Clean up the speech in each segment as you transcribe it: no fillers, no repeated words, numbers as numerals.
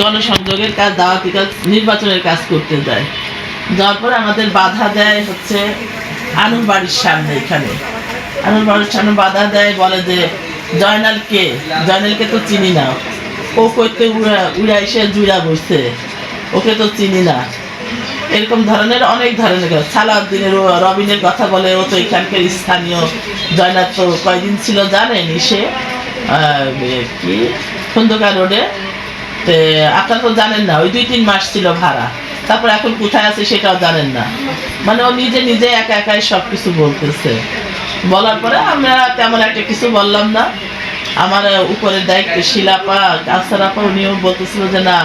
গণসংযোগের কাজ, দাওয়াতি কাজ, নির্বাচনের কাজ করতে যায়। যাওয়ার পরে আমাদের বাধা দেয় হচ্ছে আনুর বাড়ির সামনে। এখানে আনুর বাড়ির সামনে বাধা দেয়, বলে যে জয়নালকে তো চিনি না, ও কইতে উড়া এসে জুড়া বসছে, ওকে তো চিনি না। এরকম ধরনের অনেক ধরনের সালাউদ্দিনের রবিনের কথা বলে, ও তো এখানকার স্থানীয়। জয়নাল তো কয়দিন ছিল জানেন, সে কি খন্দকার রোডে। আপনারা তো জানেন না, ওই 2-3 মাস ছিল ভাড়া, তারপর এখন কোথায় আছে সেটাও জানেন না। মানে ও নিজে নিজে একা একাই সব কিছু বলতেছে। বলার পরে আমরা তেমন একটা কিছু বললাম না। আমার উপরের দায়িত্ব শিলাপা, কাউসার আপা, উনিও বলতেছিল যে না,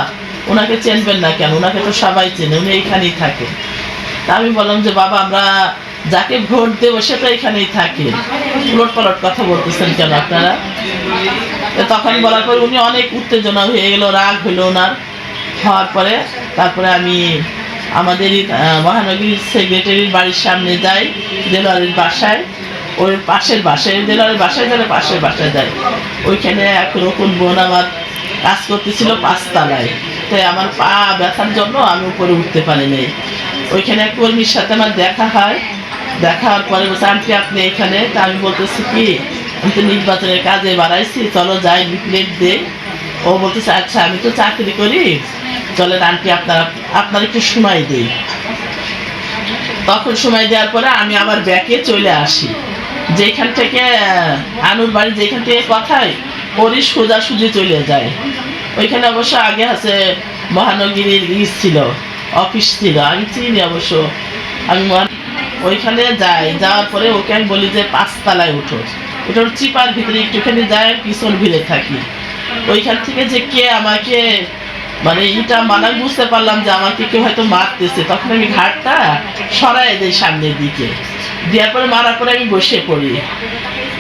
ওনাকে চেনবেন না কেন, ওনাকে তো সবাই চেনে, উনি এইখানেই থাকে। তা আমি বললাম যে বাবা, আমরা যাকে ভোট দেবো সে তো এখানেই থাকে, উলট পালট কথা বলতেছেন কেন আপনারা? তখন বলার পরে উনি অনেক উত্তেজনা হয়ে গেল, রাগ হইল ওনার। হওয়ার পরে তারপরে আমি আমাদেরই মহানগরীর সেক্রেটারির বাড়ির সামনে যাই, দেলোয়ারের বাসায়, ওই পাশের বাসায়, দেলোয়ারের বাসায় যাবে, পাশের বাসায় যাই। ওইখানে এক রকম বোন আমার কাজ করতেছিল 5 তলায়। তাই আমার পা ব্যথার জন্য আমি উপরে উঠতে পারিনি। ওইখানে এক কর্মীর সাথে আমার দেখা হয়। দেখা হওয়ার পরে বলছে, আন্টি আপনি এখানে? তা আমি বলতেছি কি, আমি তো নির্বাচনের কাজে বাড়াইছি, চলো যাই লিফলেট দে। ও বলতেছে আচ্ছা, আমি তো চাকরি করি, চলেন আন্টি আপনার একটু সময় দিই। তখন সময় দেওয়ার পরে আমি আবার ব্যাকে চলে আসি। যেখান থেকে আনুর বাড়ি, যেখান থেকে কথায় ওরই সোজাসুজি চলে যায়। ওইখানে অবশ্য আগে আছে মহানগরীর ছিল, অফিস ছিল, আমি চিনি অবশ্য। আমি ওইখানে যাই, যাওয়ার পরে ওকে আমি বলি যে 5 তলায় উঠো। ওটার চিপার ভিতরে একটুখানি যায়, পিছন ভিড়ে থাকি। ওইখান থেকে যে কে আমাকে মানে এটা মানে বুঝতে পারলাম যে আমাকে কেউ হয়তো মারতেছে। তখন আমি ঘাটটা সরাই দিই সামনের দিকে, দেওয়ার পরে মারার পরে আমি বসে পড়ি।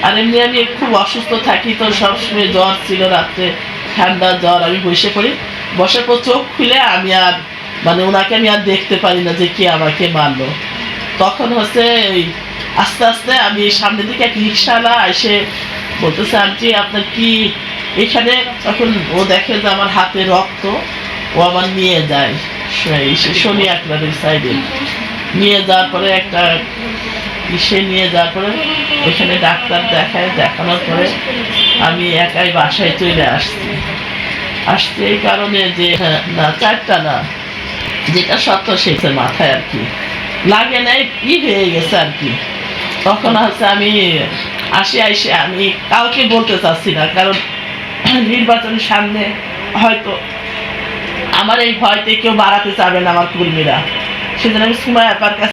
আর এমনি আমি খুব অসুস্থ থাকি, তো সবসময় জ্বর ছিল, রাত্রে ঠান্ডা জ্বর। আমি বসে পড়ি, বসার পর চোখ খুলে আমি আর মানে ওনাকে আমি আর দেখতে পারি না যে কে আমাকে মারলো। তখন হচ্ছে ওই আস্তে আস্তে আমি সামনের দিকে এক রিক্সাওয়ালা এসে বলতেছে, আন্টি আপনার কি এখানে? তখন ও দেখে যে আমার হাতে রক্ত, ও আমার নিয়ে যায় শনি আকরারের সাইডে। নিয়ে যাওয়ার পরে একটা ইসে নিয়ে যাওয়ার পরে ওইখানে ডাক্তার দেখায়। দেখানোর পরে আমি একাই বাসায় চলে আসছি এই কারণে যে না 4টা না, যেটা সত্য সেটা মাথায় আর কি লাগে নাই, হয়ে গেছে আর কি। তখন হচ্ছে আমি আইসে আমি কাউকে বলতে চাচ্ছি না, কারণ নির্বাচনের সামনে হয়তো আমার এই ভয়তে কেউ বাড়াতে চাবে না আমার কর্মীরা। সেজন্য আমি সুমাইয়া আপার কাছে